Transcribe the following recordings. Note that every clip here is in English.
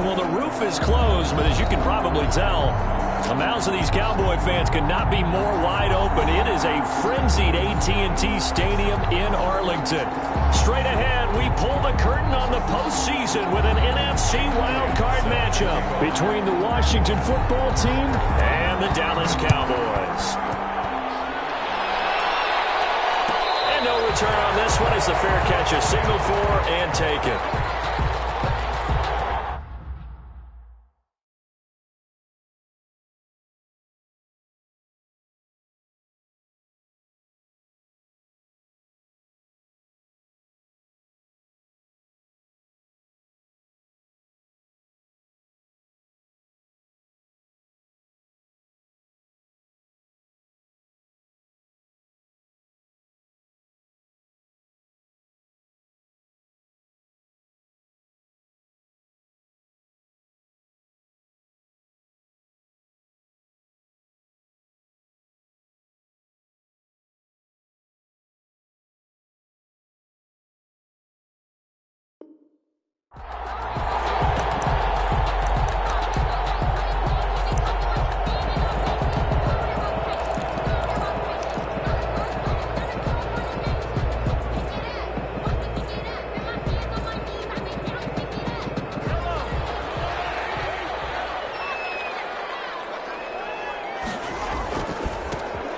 Well, the roof is closed, but as you can probably tell, the mouths of these Cowboy fans could not be more wide open. It is a frenzied AT&T Stadium in Arlington. Straight ahead, we pull the curtain on the postseason with an NFC wildcard matchup between the Washington football team and the Dallas Cowboys. And no return on this one as the fair catch is signaled for and taken.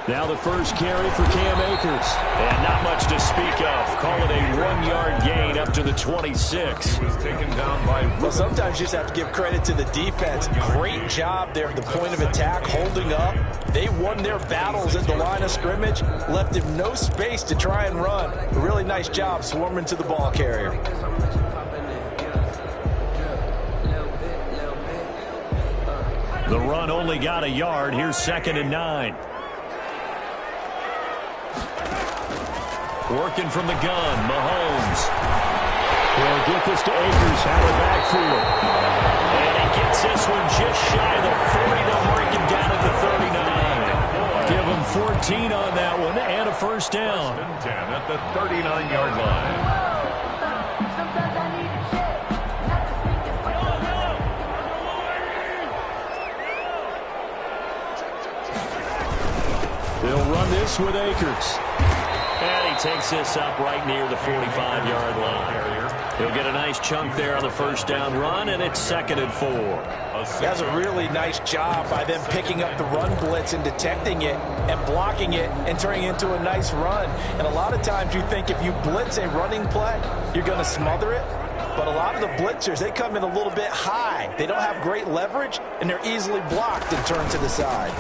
Now the first carry for Cam Akers. And not much to speak of. Call it a 1-yard gain up to the 26. He was taken down by... Well, sometimes you just have to give credit to the defense. Great job there at the point of attack, holding up. They won their battles at the line of scrimmage, left him no space to try and run. A really nice job swarming to the ball carrier. The run only got a yard. Here's 2nd and 9. Working from the gun, Mahomes. Will get this to Akers out of the backfield. And he gets this one just shy of the 40. They'll mark him down at the 39. Give him 14 on that one and a first down. 10 at the 39-yard line. They'll run this with Akers. And he takes this up right near the 45-yard line. He'll get a nice chunk there on the first down run, and it's 2nd and 4. He has a really nice job by them picking up the run blitz and detecting it and blocking it and turning it into a nice run. And a lot of times you think if you blitz a running play, you're going to smother it. But a lot of the blitzers, they come in a little bit high. They don't have great leverage, and they're easily blocked and turned to the side.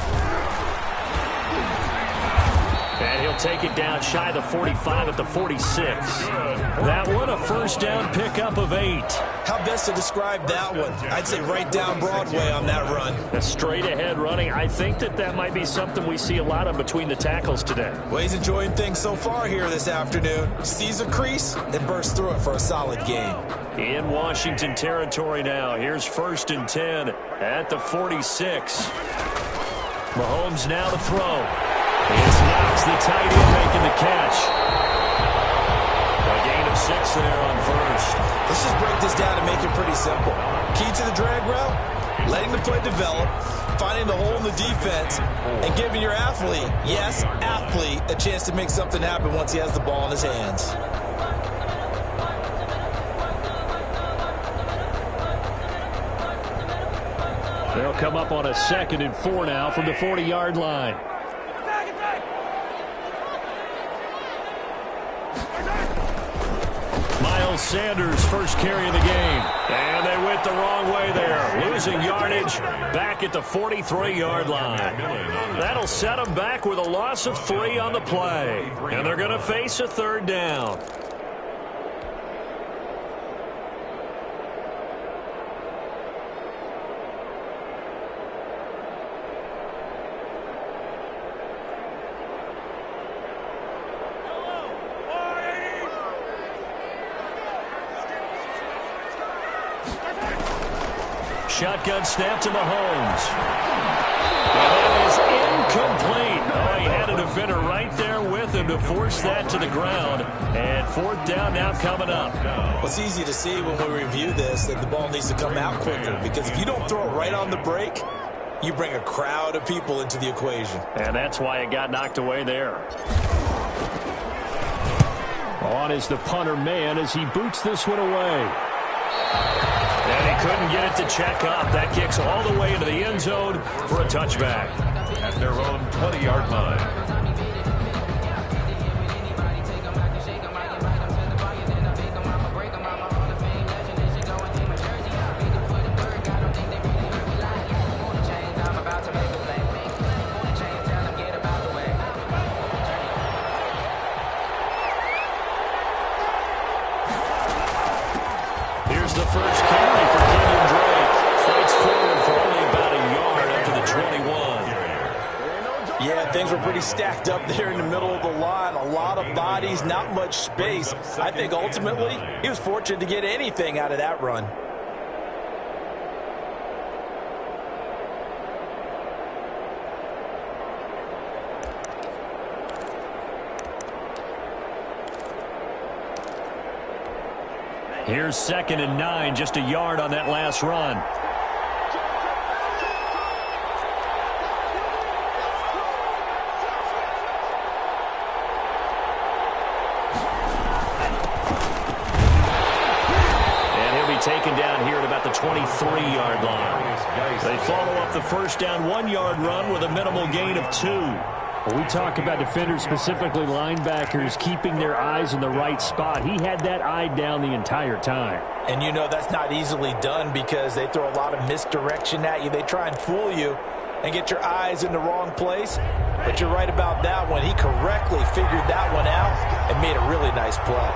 And he'll take it down shy of the 45 at the 46. That one, a first down pickup of 8. How best to describe that one? I'd say right down Broadway on that run. A straight ahead running. I think that might be something we see a lot of between the tackles today. Well, he's enjoying things so far here this afternoon. Sees a crease and bursts through it for a solid gain. In Washington territory now. Here's 1st and 10 at the 46. Mahomes now to throw. It's Knox, the tight end, making the catch. A gain of 6 there on first. Let's just break this down and make it pretty simple. Key to the drag route, letting the play develop, finding the hole in the defense, and giving your athlete, yes, athlete, a chance to make something happen once he has the ball in his hands. They'll come up on a 2nd and 4 now from the 40-yard line. Miles Sanders, first carry of the game. And they went the wrong way there. Losing yardage back at the 43-yard line. That'll set them back with a loss of 3 on the play. And they're going to face a 3rd down. Shotgun snap to Mahomes. And that is incomplete. Oh, he had a defender right there with him. to force that to the ground. And fourth down now coming up. Well, it's easy to see when we review this that the ball needs to come out quicker, because if you don't throw it right on the break, you bring a crowd of people into the equation. And that's why it got knocked away there. On is the punter man as he boots this one away. And he couldn't get it to check up. That kicks all the way into the end zone for a touchback. At their own 20-yard line. Here's the first carry for Kenyon Drake. Fights forward for only about a yard up to the 21. Yeah, things were pretty stacked up there in the middle of the line. A lot of bodies, not much space. I think ultimately he was fortunate to get anything out of that run. Here's 2nd and 9, just a yard on that last run. And he'll be taken down here at about the 23-yard line. They follow up the first down 1-yard run with a minimal gain of 2. When we talk about defenders, specifically linebackers, keeping their eyes in the right spot, he had that eye down the entire time. And you know that's not easily done because they throw a lot of misdirection at you. They try and fool you and get your eyes in the wrong place. But you're right about that one. He correctly figured that one out and made a really nice play.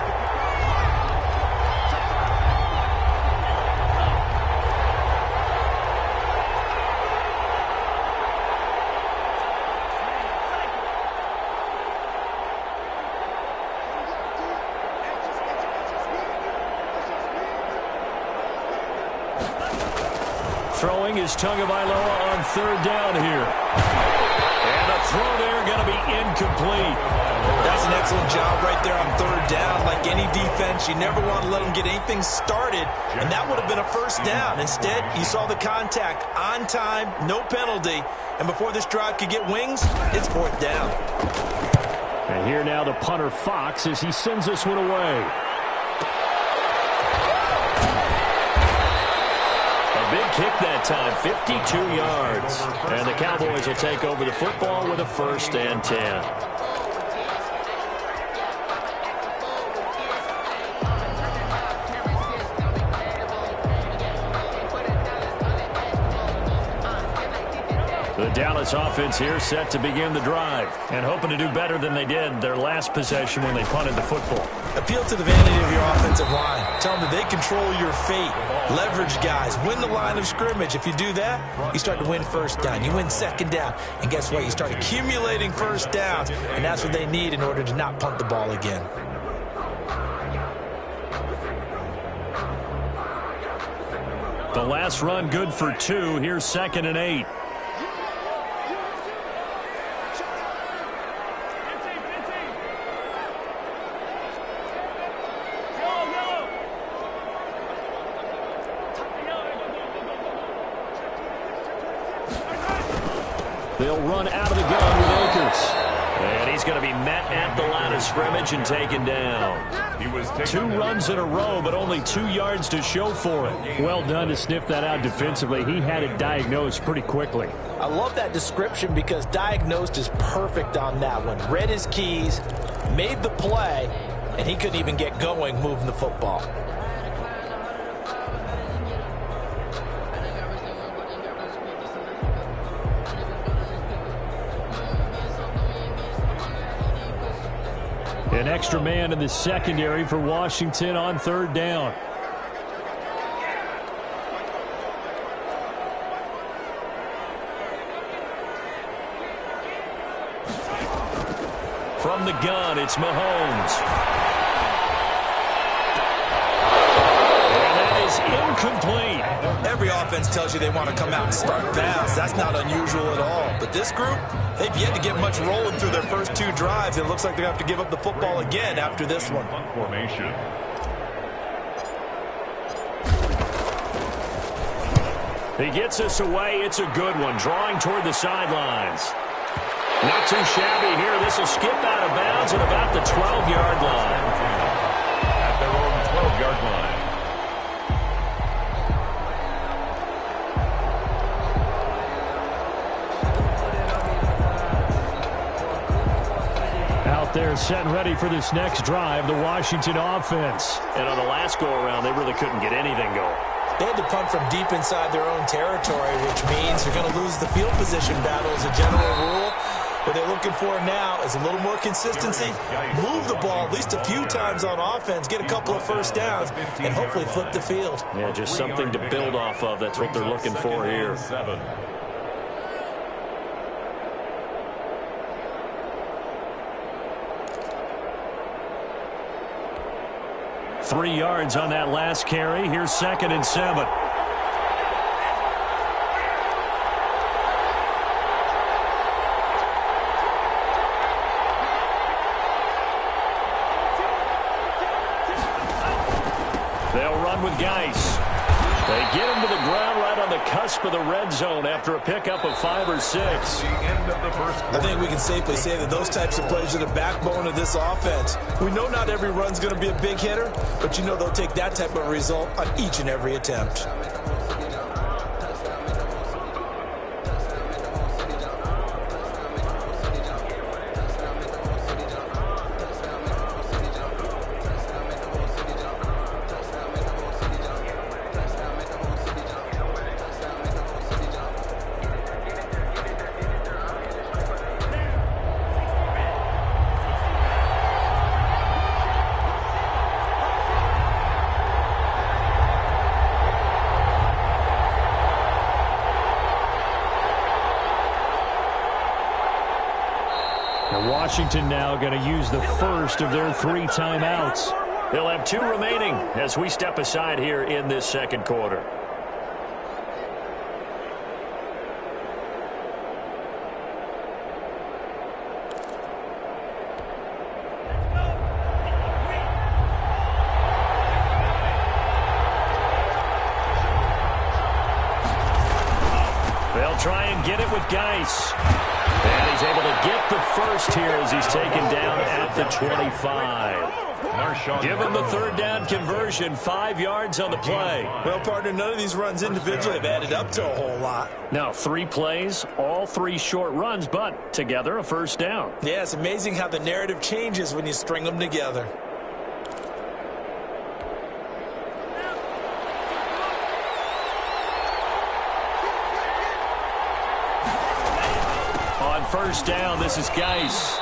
Throwing is Tagovailoa on 3rd down here. And the throw there going to be incomplete. That's an excellent job right there on 3rd down. Like any defense, you never want to let them get anything started, and that would have been a first down. Instead, you saw the contact on time, no penalty, and before this drive could get wings, it's 4th down. And here now the punter Fox as he sends this one away. Big kick that time, 52 yards. And the Cowboys will take over the football with a 1st and 10. The Dallas offense here set to begin the drive and hoping to do better than they did their last possession when they punted the football. Appeal to the vanity of your offensive line. Tell them that they control your fate. Leverage guys. Win the line of scrimmage. If you do that, you start to win 1st down. You win 2nd down. And guess what? You start accumulating 1st downs. And that's what they need in order to not punt the ball again. The last run good for 2. Here's 2nd and 8. They'll run out of the gun with Akers. And he's going to be met at the line of scrimmage and taken down. 2 runs in a row, but only 2 yards to show for it. Well done to sniff that out defensively. He had it diagnosed pretty quickly. I love that description because diagnosed is perfect on that one. Read his keys, made the play, and he couldn't even get going moving the football. An extra man in the secondary for Washington on 3rd down. From the gun, it's Mahomes. And that is incomplete. Every offense tells you they want to come out and start fast. That's not unusual at all. But at this group, they've yet to get much rolling through their first 2 drives. It looks like they're going to have to give up the football again after this one. Formation. He gets us away. It's a good one. Drawing toward the sidelines. Not too shabby here. This will skip out of bounds at about the 12-yard line. At their own 12-yard line. Out there set and ready for this next drive, the Washington offense. And on the last go-around, they really couldn't get anything going. They had to punt from deep inside their own territory, which means they're going to lose the field position battle as a general rule. What they're looking for now is a little more consistency, move the ball at least a few times on offense, get a couple of first downs, and hopefully flip the field. Yeah, just something to build off of. That's what they're looking for here. 7. 3 yards on that last carry. Here's 2nd and 7. They'll run with Geis. They get him to the ground right on the cusp of the red zone after a pickup of 5 or 6. The end of the first quarter. I think we can safely say that those types of plays are the backbone of this offense. We know not every run's going to be a big hitter, but you know they'll take that type of result on each and every attempt. Washington now going to use the first of their 3 timeouts. They'll have 2 remaining as we step aside here in this second quarter. They'll try and get it with Geis. And he's able to get the first here as he's taken down at the 25. Give him the 3rd down conversion, 5 yards on the play. Well, partner, none of these runs individually have added up to a whole lot. Now, 3 plays, all 3 short runs, but together a first down. Yeah, it's amazing how the narrative changes when you string them together. First down, this is Geis.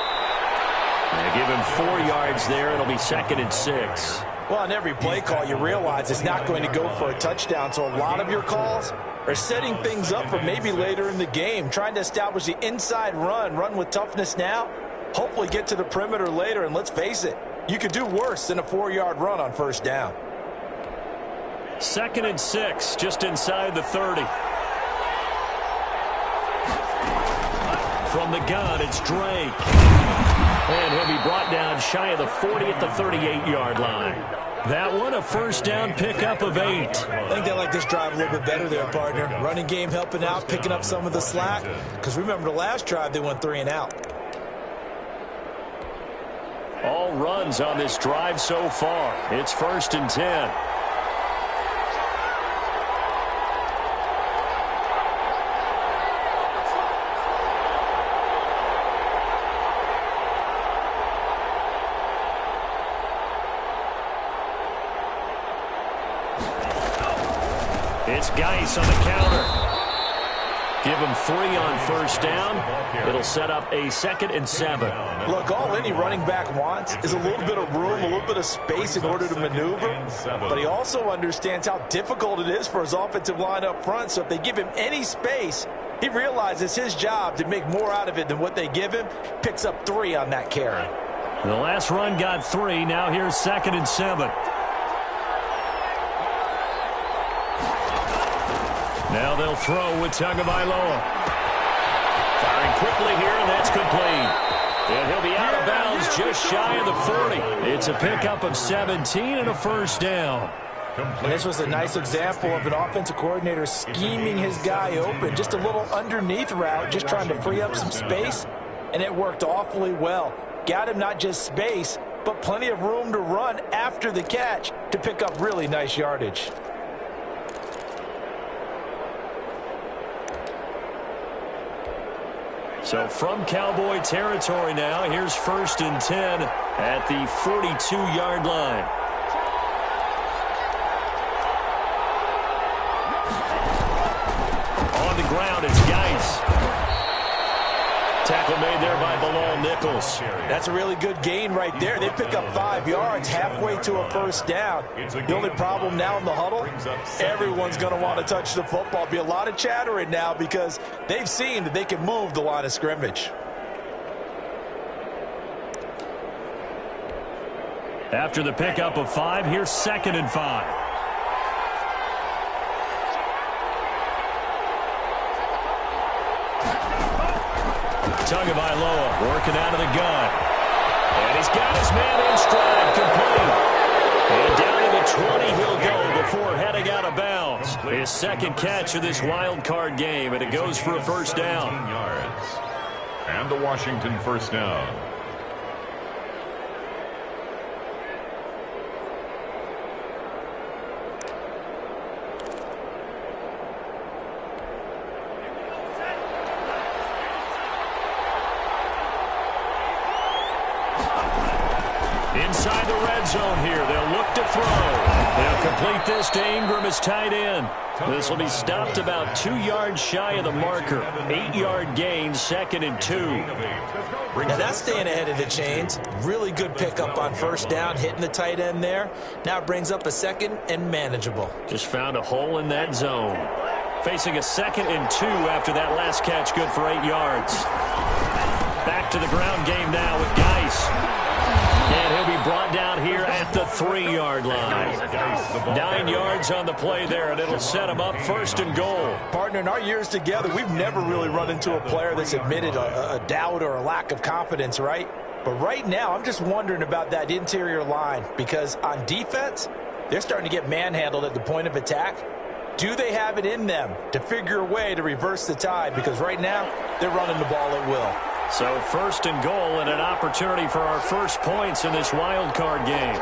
They give him 4 yards there. It'll be 2nd and 6. Well, on every play call, you realize it's not going to go for a touchdown. So a lot of your calls are setting things up for maybe later in the game, trying to establish the inside run with toughness now, hopefully get to the perimeter later. And let's face it, you could do worse than a 4-yard run on first down. 2nd and 6, just inside the 30. From the gun, it's Drake. And he'll be brought down shy of the 40 at the 38-yard line. That one, a first down pickup of 8. I think they like this drive a little bit better there, partner. Running game helping out, picking up some of the slack. Because remember the last drive, they went 3 and out. All runs on this drive so far. It's 1st and 10. It's Geis on the counter. Give him 3 on first down. It'll set up a 2nd and 7. Look, all any running back wants is a little bit of room, a little bit of space in order to maneuver. But he also understands how difficult it is for his offensive line up front. So if they give him any space, he realizes his job to make more out of it than what they give him. Picks up 3 on that carry. The last run got 3. Now here's 2nd and 7. Now they'll throw with Tagovailoa. Firing complete. And he'll be out of bounds just shy of the 40. It's a pickup of 17 and a first down. And this was a nice example of an offensive coordinator scheming his guy open. Just a little underneath route, just trying to free up some space, and it worked awfully well. Got him not just space, but plenty of room to run after the catch to pick up really nice yardage. So from Cowboy territory now, here's 1st and 10 at the 42-yard line. On the ground, it's Geis. Tackle made there by Bilal Nichols. That's a really good gain right there. They pick up 5 yards halfway to a first down. The only problem now in the huddle, everyone's going to want to touch the football. Be a lot of chattering now because they've seen that they can move the line of scrimmage. After the pickup of 5, here's 2nd and 5. Tagovailoa working out of the gun. And he's got his man in stride, complete. And down to the 20 he'll go before heading out of bounds. His 2nd catch of this wild card game, and it goes for a first down. Yards. And the Washington first down. Inside the red zone here. They'll look to throw. They'll complete this to Ingram as tight end. This will be stopped about 2 yards shy of the marker. 8-yard gain, 2nd and 2. Now that's staying ahead of the chains. Really good pickup on first down, hitting the tight end there. Now it brings up a 2nd and manageable. Just found a hole in that zone. Facing a 2nd and 2 after that last catch, good for 8 yards. Back to the ground game now with Geis. And he'll be brought down here at the 3-yard line. 9 yards on the play there, and it'll set him up 1st and goal. Partner, in our years together, we've never really run into a player that's admitted a doubt or a lack of confidence, right? But right now, I'm just wondering about that interior line because on defense, they're starting to get manhandled at the point of attack. Do they have it in them to figure a way to reverse the tide? Because right now, they're running the ball at will. So 1st and goal and an opportunity for our first points in this wild card game.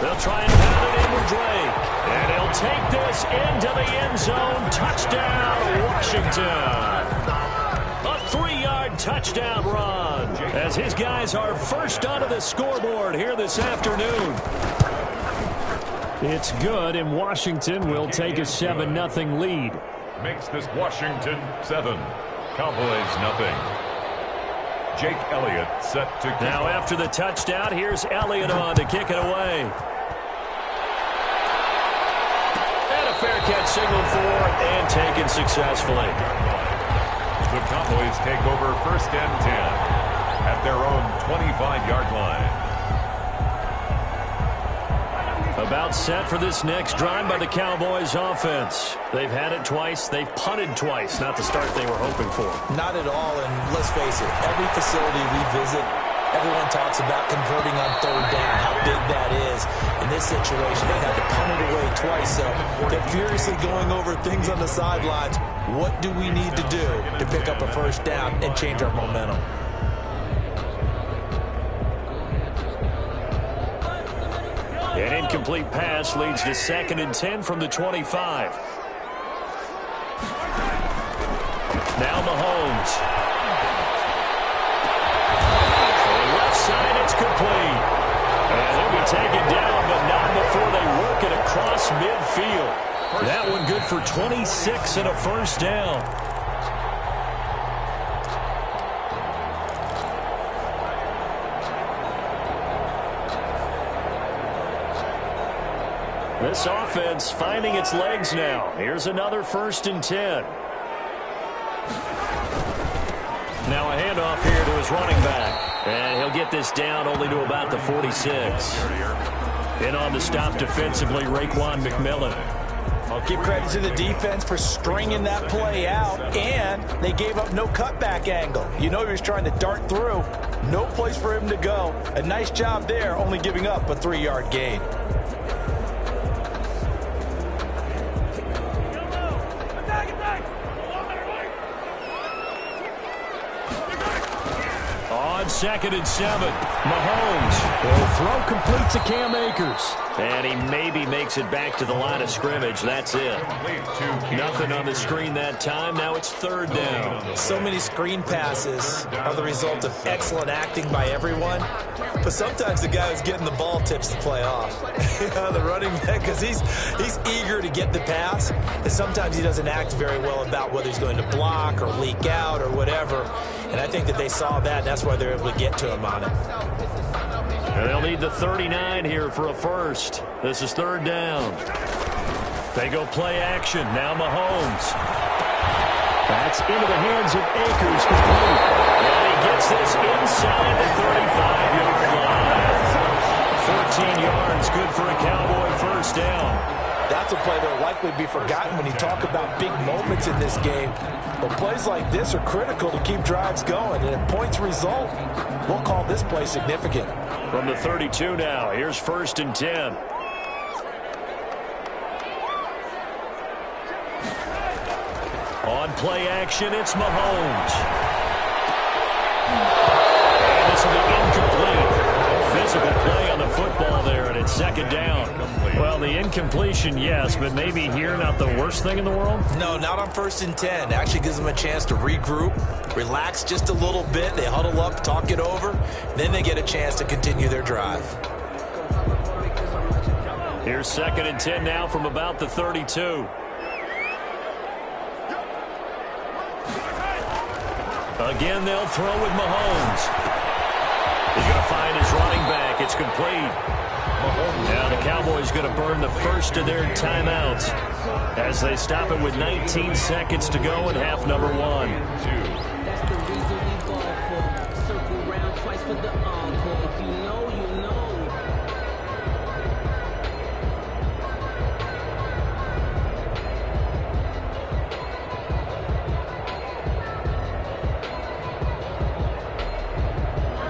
They'll try and pound it in with Drake. And he'll take this into the end zone. Touchdown, Washington. A 3-yard touchdown run as his guys are first onto the scoreboard here this afternoon. It's good, and Washington will take a 7-0 lead. Makes this Washington 7. Cowboys nothing. Jake Elliott set to kick now off. after the touchdown, here's Elliott on to kick it away. And a fair catch signaled for and taken successfully. The Cowboys take over 1st and 10 at their own 25-yard line. About set for this next drive by the Cowboys offense. They've had it twice. They've punted twice. Not the start they were hoping for. Not at all, and let's face it, every facility we visit, everyone talks about converting on 3rd down, how big that is. In this situation, they had to punt it away twice, so they're furiously going over things on the sidelines. What do we need to do to pick up a first down and change our momentum? An incomplete pass leads to 2nd and 10 from the 25. Now Mahomes. For the left side, it's complete. And he'll be taken down, but not before they work it across midfield. That one good for 26 and a first down. This offense finding its legs now. Here's another 1st and 10. Now a handoff here to his running back. And he'll get this down only to about the 46. In on the stop defensively, Raekwon McMillan. I'll give credit to the defense for stringing that play out, and they gave up no cutback angle. You know he was trying to dart through. No place for him to go. A nice job there, only giving up a 3-yard gain. On 2nd and 7, Mahomes will throw complete to Cam Akers. And he maybe makes it back to the line of scrimmage. That's it. Nothing on the screen that time. Now it's 3rd down. So many screen passes are the result of excellent acting by everyone. But sometimes the guy who's getting the ball tips the play off. The running back, because he's eager to get the pass. And sometimes he doesn't act very well about whether he's going to block or leak out or whatever. And I think that they saw that, and that's why they're able to get to him on it. And they'll need the 39 here for a first. This is 3rd down. They go play action. Now Mahomes. That's into the hands of Akers. Complete. And he gets this inside the 35-yard line. 14 yards, good for a Cowboy first down. That's a play that will likely be forgotten when you talk about big moments in this game. But plays like this are critical to keep drives going. And if points result, we'll call this play significant. From the 32 now, here's 1st and 10. On play action, it's Mahomes. And this will be incomplete. Physical play on the football there, and it's 2nd down. Well, the incompletion, yes, but maybe here not the worst thing in the world? No, not on 1st and 10. It actually gives them a chance to regroup, relax just a little bit. They huddle up, talk it over. Then they get a chance to continue their drive. Here's 2nd and 10 now from about the 32. Again, they'll throw with Mahomes. He's going to find his running back. It's complete. Now the Cowboys going to burn the first of their timeouts as they stop it with 19 seconds to go in half number 1. That's the reason we ball for. Circle round twice for the encore. If you know, you know.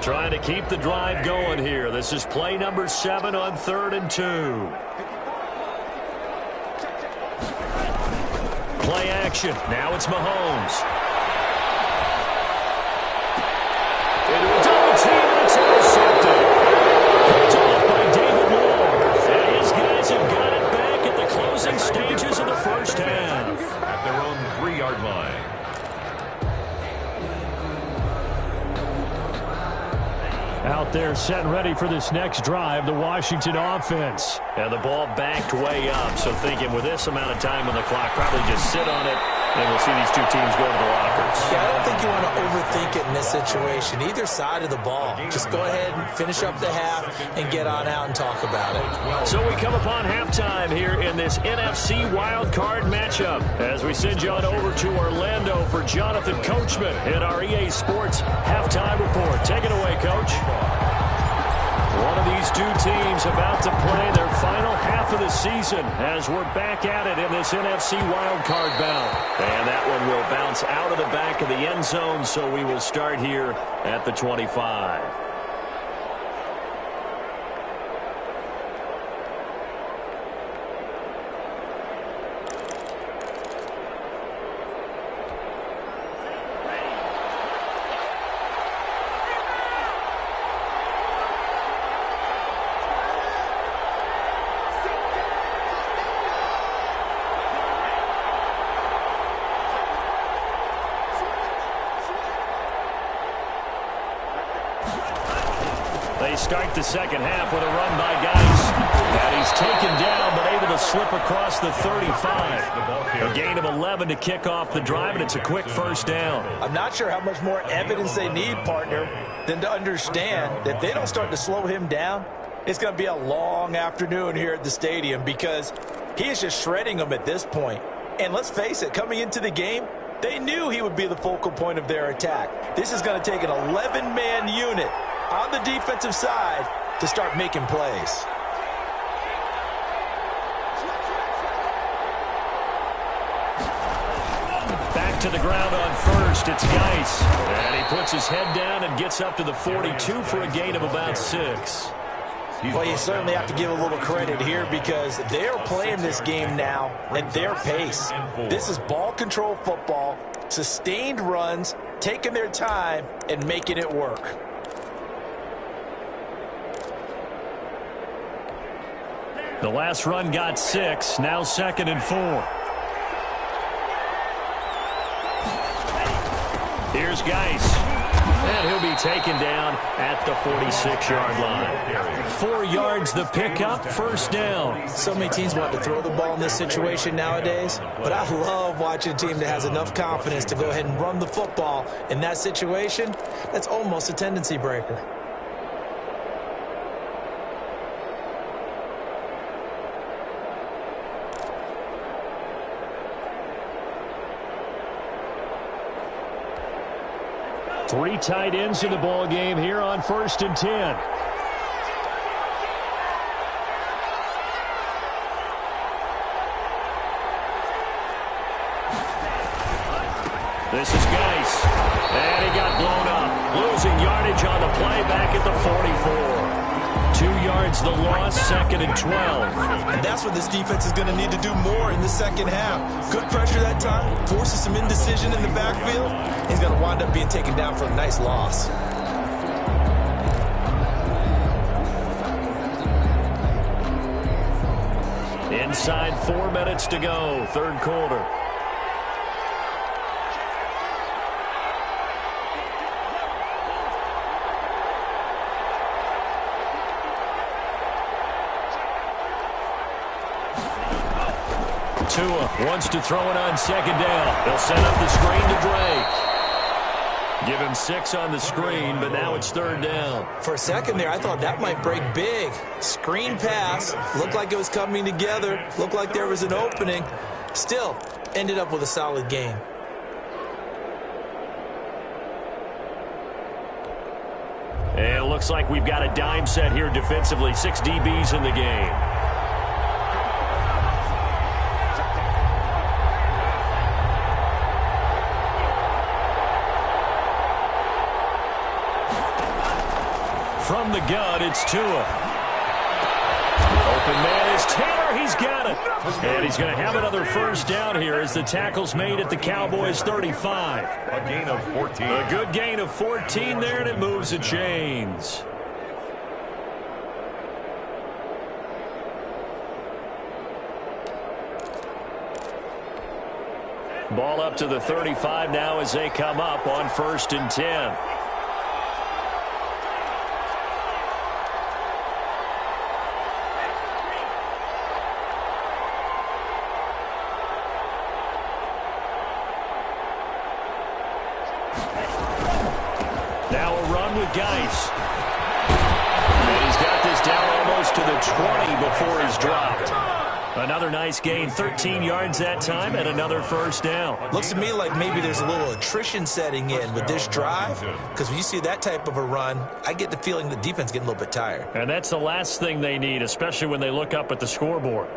Trying to keep the drive going here. This is play number 7 on 3rd and 2. Play action. Now it's Mahomes. Into a double team, and it's intercepted. Picked off by David Moore. And his guys have got it back at the closing stages of the first half. At their own 3-yard line. Out there set and ready for this next drive, the Washington offense. And the ball backed way up, so thinking with this amount of time on the clock, probably just sit on it, and we'll see these two teams go to the lockers. Yeah, I don't think you want to overthink it in this situation. Either side of the ball. Just go ahead and finish up the half and get on out and talk about it. So we come upon halftime here in this NFC Wild Card matchup as we send you on over to Orlando for Jonathan Coachman in our EA Sports Halftime Report. Take it away, Coach. One of these two teams about to play their final half of the season as we're back at it in this NFC wildcard bout. And that one will bounce out of the back of the end zone, so we will start here at the 25. Start the second half with a run by Geis. And he's taken down, but able to slip across the 35. A gain of 11 to kick off the drive, and it's a quick first down. I'm not sure how much more evidence they need, partner, than to understand that they don't start to slow him down. It's going to be a long afternoon here at the stadium because he is just shredding them at this point. And let's face it, coming into the game, they knew he would be the focal point of their attack. This is going to take an 11-man unit on the defensive side to start making plays. knocked to the ground on first. It's Geis. And he puts his head down and gets up to the 42 for a gain of about 6. Well, you certainly have to give a little credit here because they're playing this game now at their pace. This is ball control football, sustained runs, taking their time, and making it work. The last run got 6, now 2nd and 4. Here's Geis. And he'll be taken down at the 46-yard line. 4 yards the pickup, first down. So many teams want to throw the ball in this situation nowadays, but I love watching a team that has enough confidence to go ahead and run the football. In that situation, that's almost a tendency breaker. Three tight ends in the ball game here on 1st and 10. This is Geis. And he got blown up. Losing yardage on the play back at the 44. 2 yards the loss, 2nd and 12. And that's what this defense is going to need to do more in the second half. Good pressure that time, forces some indecision in the backfield. He's going to wind up being taken down for a nice loss. Inside 4 minutes to go, third quarter. Tua wants to throw it on 2nd down. They'll set up the screen to Drake. Give him 6 on the screen, but now it's 3rd down. For a second there, I thought that might break big. Screen pass. Looked like it was coming together. Looked like there was an opening. Still, ended up with a solid game. And it looks like we've got a dime set here defensively. 6 DBs in the game. From the gun, it's Tua. Open man is Taylor. He's got it. And he's going to have another first down here as the tackle's made at the Cowboys' 35. A gain of 14. A good gain of 14 there, and it moves the chains. Ball up to the 35 now as they come up on 1st and 10. Geis. And he's got this down almost to the 20 before he's dropped. Another nice gain, 13 yards that time, and another first down. Looks to me like maybe there's a little attrition setting in with this drive, because when you see that type of a run, I get the feeling the defense getting a little bit tired. And that's the last thing they need, especially when they look up at the scoreboard.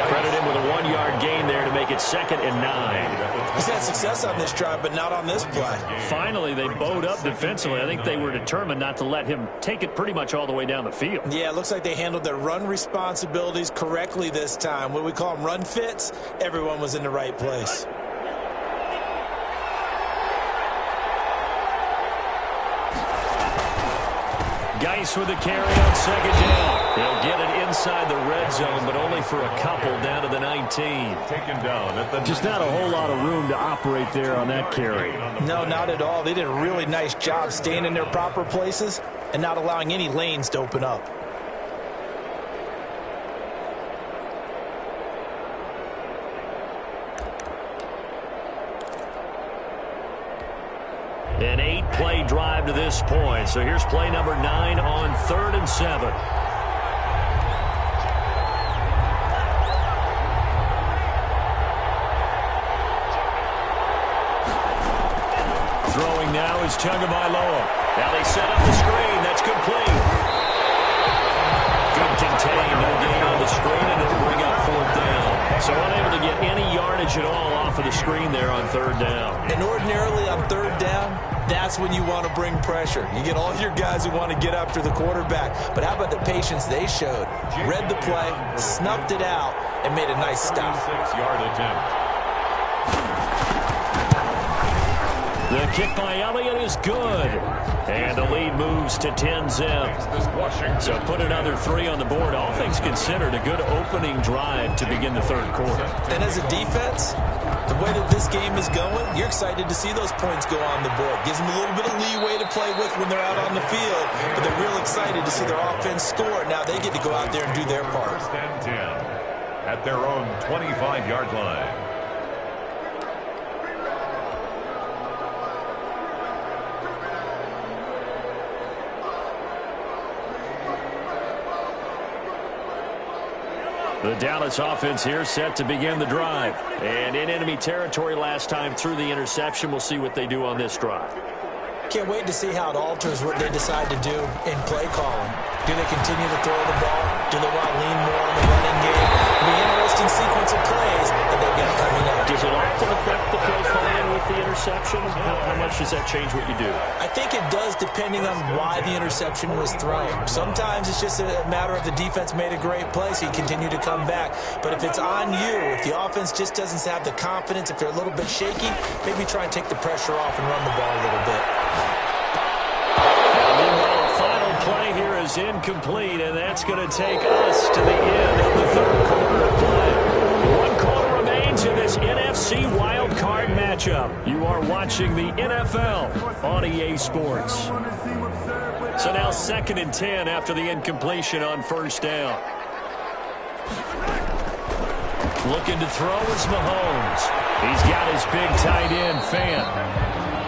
Credit him with a 1-yard gain there to make it 2nd and 9. He's had success on this drive, but not on this play. Finally, they bowed up defensively. I think they were determined not to let him take it pretty much all the way down the field. Yeah, it looks like they handled their run responsibilities correctly this time. What we call them run fits, everyone was in the right place. Geis with the carry on 2nd down. They'll get it inside the red zone, but only for a couple down to the 19. Taken down at the just not a whole lot of room to operate there on that carry. No, not at all. They did a really nice job staying in their proper places and not allowing any lanes to open up. An 8-play drive to this point. So here's play number 9 on 3rd and 7. Throwing now is Tagovailoa. Now they set up the screen. That's complete. Good contain. No gain on the screen, and it'll bring up 4th down. So unable to get any yardage at all off of the screen there on 3rd down. And ordinarily on 3rd down, that's when you want to bring pressure. You get all your guys who want to get after the quarterback. But how about the patience they showed? Read the play, snuffed it out, and made a nice stop. 6-yard attempt. The kick by Elliott is good. And the lead moves to 10-zip. So put another 3 on the board. All things considered, a good opening drive to begin the 3rd quarter. And as a defense, the way that this game is going, you're excited to see those points go on the board. Gives them a little bit of leeway to play with when they're out on the field. But they're real excited to see their offense score. Now they get to go out there and do their part. 1st and 10 at their own 25-yard line. The Dallas offense here set to begin the drive. And in enemy territory last time through the interception. We'll see what they do on this drive. Can't wait to see how it alters what they decide to do in play calling. Do they continue to throw the ball? Do they want to lean more on the running game? It'll be an interesting sequence of plays that they've got coming up. Does it often affect the play calling with the interception? How much does that change what you do? I think it does depending on why the interception was thrown. Sometimes it's just a matter of the defense made a great play, so you continue to come back. But if it's on you, if the offense just doesn't have the confidence, if they're a little bit shaky, maybe try and take the pressure off and run the ball a little bit. Meanwhile, the final play here is incomplete, and that's going to take us to the end of the 3rd quarter of play. 1 quarter remains in this NFC wildcard matchup. You are watching the NFL on EA Sports. So now 2nd and 10 after the incompletion on 1st down. Looking to throw is Mahomes. He's got his big tight end, Fant.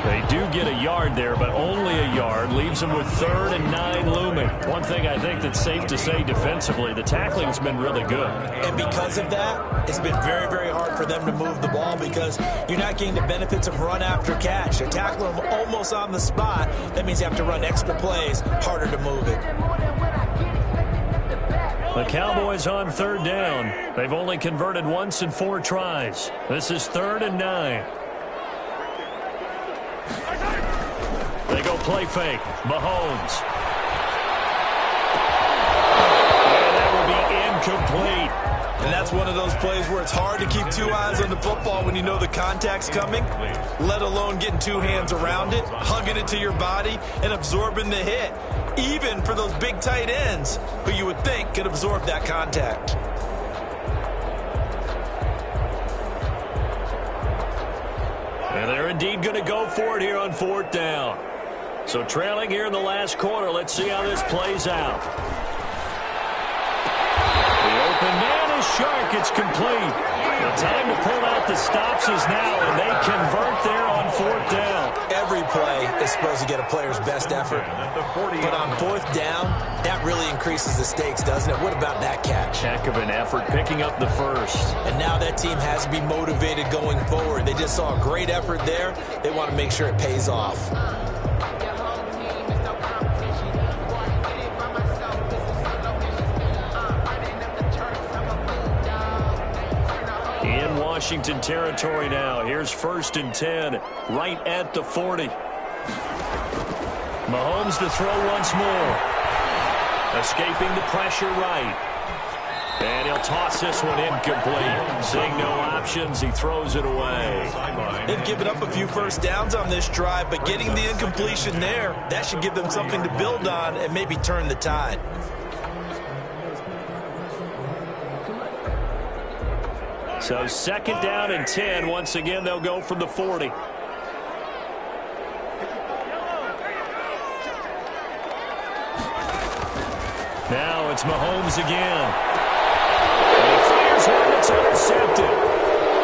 They do get a yard there, but only a yard. Leaves them with 3rd and 9 looming. One thing I think that's safe to say defensively, the tackling's been really good. And because of that, it's been very, very hard for them to move the ball because you're not getting the benefits of run after catch. They tackle them almost on the spot. That means you have to run extra plays, harder to move it. The Cowboys on 3rd down. They've only converted once in 4 tries. This is 3rd and 9. They go play fake. Mahomes. And that will be incomplete. And that's one of those plays where it's hard to keep 2 eyes on the football when you know the contact's coming, let alone getting 2 hands around it, hugging it to your body, and absorbing the hit. Even for those big tight ends who you would think could absorb that contact. And they're indeed going to go for it here on 4th down. So trailing here in the last quarter, let's see how this plays out. The open man is Shark. It's complete. The time to pull out the stops is now, and they convert there on 4th down. Every play is supposed to get a player's best effort. But on 4th down, that really increases the stakes, doesn't it? What about that catch? Heck of an effort picking up the first. And now that team has to be motivated going forward. They just saw a great effort there. They want to make sure it pays off. In Washington territory now. Here's 1st and 10, right at the 40. Mahomes to throw once more. Escaping the pressure right. And he'll toss this one incomplete. Seeing no options, he throws it away. They've given up a few first downs on this drive, but getting the incompletion there, that should give them something to build on and maybe turn the tide. So 2nd down and 10. Once again, they'll go from the 40. Now it's Mahomes again. And he fires one that's intercepted.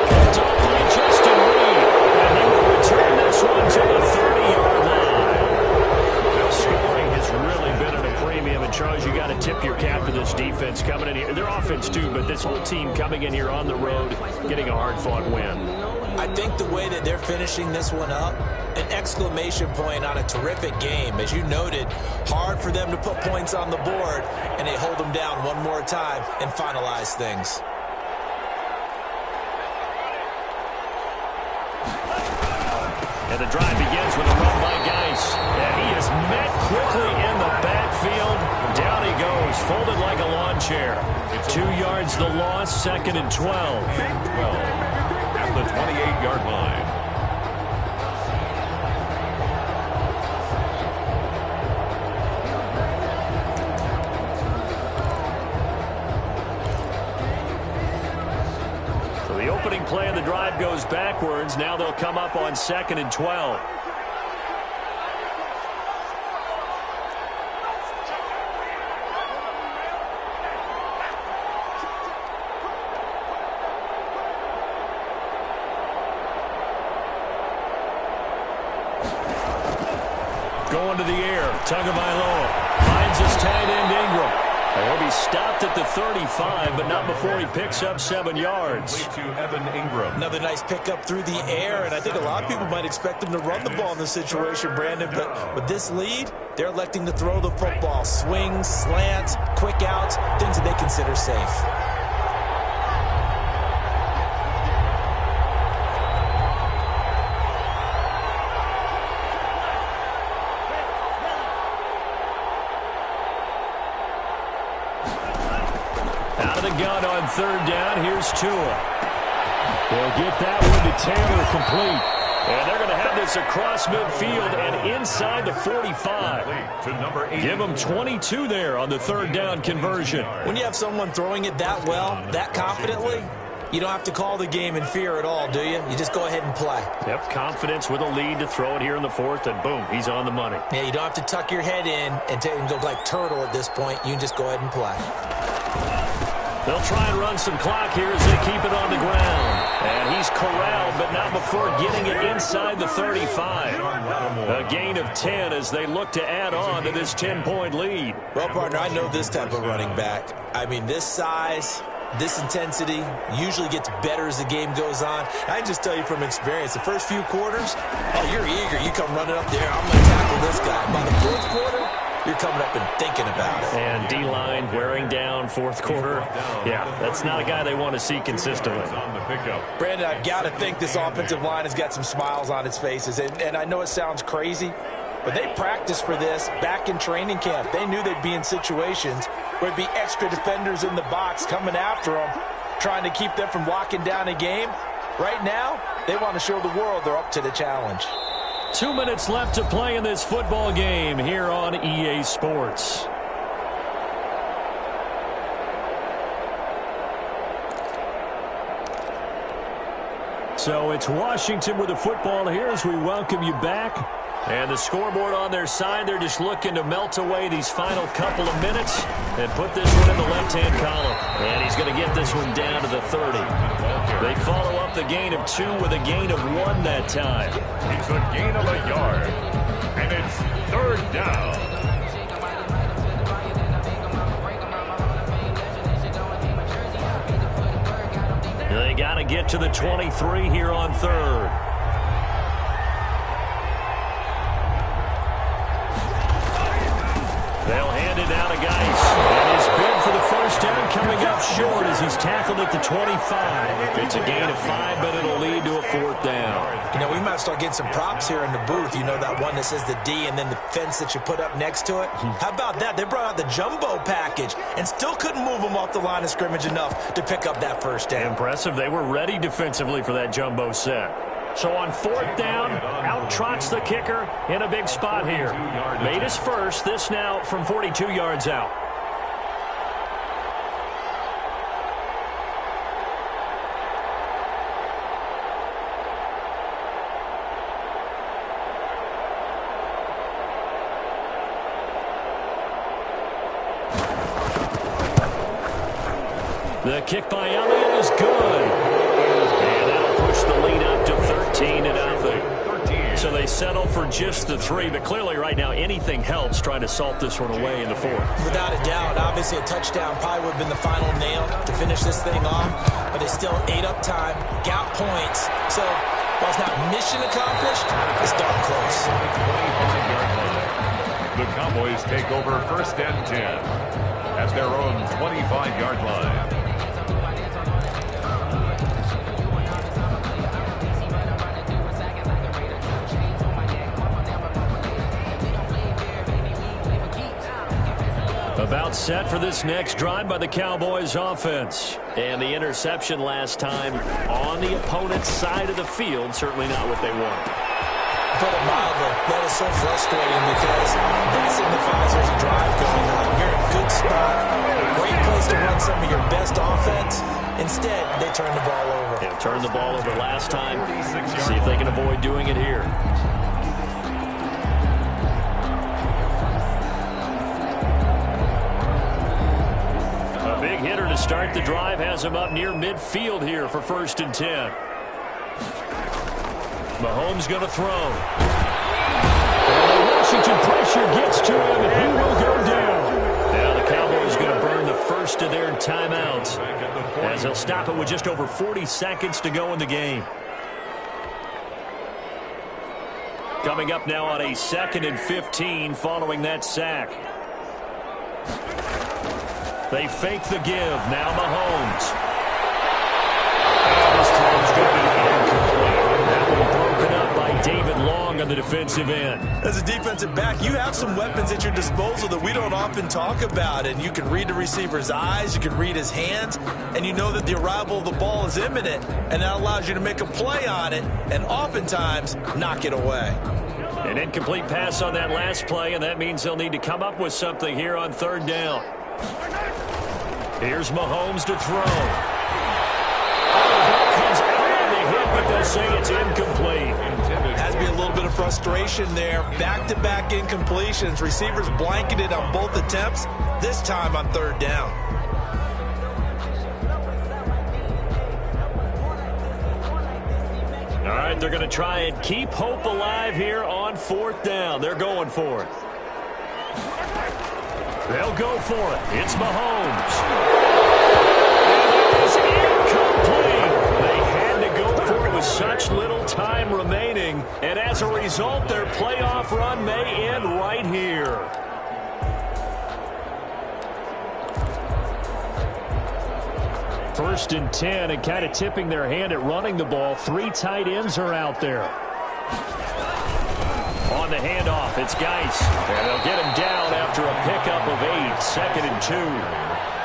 Picked off by Justin Reed. And he will return this one to the 30-yard team coming in here on the road, getting a hard-fought win. I think the way that they're finishing this one up, an exclamation point on a terrific game. As you noted, hard for them to put points on the board, and they hold them down one more time and finalize things. And the drive begins with a run by Geis. And he is met quickly in the backfield. Down he goes, folded like a lawn chair. 2 yards the loss, 2nd and 12. 12 at the 28-yard line. So the opening play of the drive goes backwards. Now they'll come up on 2nd and 12. Going to the air, Tagovailoa finds his tight end Ingram. He'll be stopped at the 35, but not before he picks up 7 yards. To Evan Ingram. Another nice pickup through the air, and I think a lot of people might expect him to run the ball in this situation, Brandon, but with this lead, they're electing to throw the football. Swings, slants, quick outs, things that they consider safe. Out of the gun on 3rd down. Here's Tua. They'll get that one to Taylor, complete. And they're going to have this across midfield and inside the 45. To number 8. Give them 22 there on the 3rd down conversion. When you have someone throwing it that well, that confidently, you don't have to call the game in fear at all, do you? You just go ahead and play. Yep, confidence with a lead to throw it here in the 4th, and boom, he's on the money. Yeah, you don't have to tuck your head in and go like turtle at this point. You can just go ahead and play. They'll try and run some clock here as they keep it on the ground. And he's corralled, but not before getting it inside the 35. A gain of 10 as they look to add on to this 10-point lead. Well, partner, I know this type of running back. I mean, this size, this intensity usually gets better as the game goes on. I can just tell you from experience, the first few quarters, oh, you're eager. You come running up there, I'm going to tackle this guy. By the 4th quarter, you're coming up and thinking about it. And D-line wearing down 4th quarter. Yeah, that's not a guy they want to see consistently. Brandon, I've got to think this offensive line has got some smiles on its faces. And I know it sounds crazy, but they practiced for this back in training camp. They knew they'd be in situations where there'd be extra defenders in the box coming after them, trying to keep them from locking down a game. Right now, they want to show the world they're up to the challenge. 2 minutes left to play in this football game here on EA Sports. So it's Washington with the football here as we welcome you back. And the scoreboard on their side, they're just looking to melt away these final couple of minutes and put this one in the left-hand column. And he's going to get this one down to the 30. They follow up the gain of 2 with a gain of 1 that time. It's a gain of a yard. And it's 3rd down. They got to get to the 23 here on 3rd. They'll hand it down to Geis. And his bid for the first down coming up short as he's tackled at the 25. It's a gain of 5, but it'll lead to a 4th down. You know, we might start getting some props here in the booth. You know, that one that says the D and then the fence that you put up next to it? How about that? They brought out the jumbo package and still couldn't move them off the line of scrimmage enough to pick up that first down. Impressive. They were ready defensively for that jumbo set. So on 4th down, out trots the kicker in a big spot here. Made his first, this now from 42 yards out. The kick by Elliott is good. And that'll push the lead up to 13-0. So they settle for just the 3, but clearly right now anything helps trying to salt this one away in the 4th. Without a doubt, obviously a touchdown probably would have been the final nail to finish this thing off, but they still ate up time, got points. So while it's not mission accomplished, it's darn close. The Cowboys take over 1st and 10 at their own 25-yard line. About set for this next drive by the Cowboys offense. And the interception last time on the opponent's side of the field, certainly not what they want. Put it mildly, that is so frustrating because that signifies there's a drive going on. You're in a good spot, a great place to run some of your best offense. Instead, they turn the ball over. Yeah, turned the ball over last time. See if they can avoid doing it here. Big hitter to start the drive has him up near midfield here for 1st and 10. Mahomes going to throw. And the Washington pressure gets to him, and he will go down. Now the Cowboys going to burn the first of their timeouts as they'll stop it with just over 40 seconds to go in the game. Coming up now on a 2nd and 15 following that sack. They fake the give. Now Mahomes. And this time's going to be incomplete. That one broken up by David Long on the defensive end. As a defensive back, you have some weapons at your disposal that we don't often talk about. And you can read the receiver's eyes, you can read his hands, and you know that the arrival of the ball is imminent. And that allows you to make a play on it and oftentimes knock it away. An incomplete pass on that last play, and that means they'll need to come up with something here on 3rd down. Here's Mahomes to throw. Ball comes out on the hit, but they'll say it's incomplete. Has to be a little bit of frustration there. Back-to-back incompletions. Receivers blanketed on both attempts, this time on 3rd down. All right, they're going to try and keep hope alive here on 4th down. They're going for it. They'll go for it. It's Mahomes. And it is incomplete. They had to go for it with such little time remaining. And as a result, their playoff run may end right here. First and 10, and kind of tipping their hand at running the ball. 3 tight ends are out there. On the handoff, it's Geis. And they'll get him down after a pickup of 8. 2nd and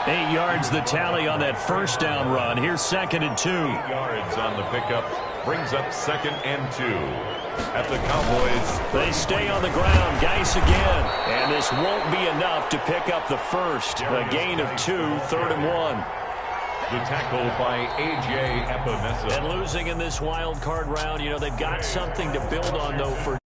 2. 8 yards the tally on that 1st down run. Here's 2nd and 2. 8 yards on the pickup brings up 2nd and 2. At the Cowboys. They stay on the ground. Geis again. And this won't be enough to pick up the first. A gain of 2, 3rd and 1. The tackle by A.J. Epinesa. And losing in this wild card round, you know, they've got something to build on, though, for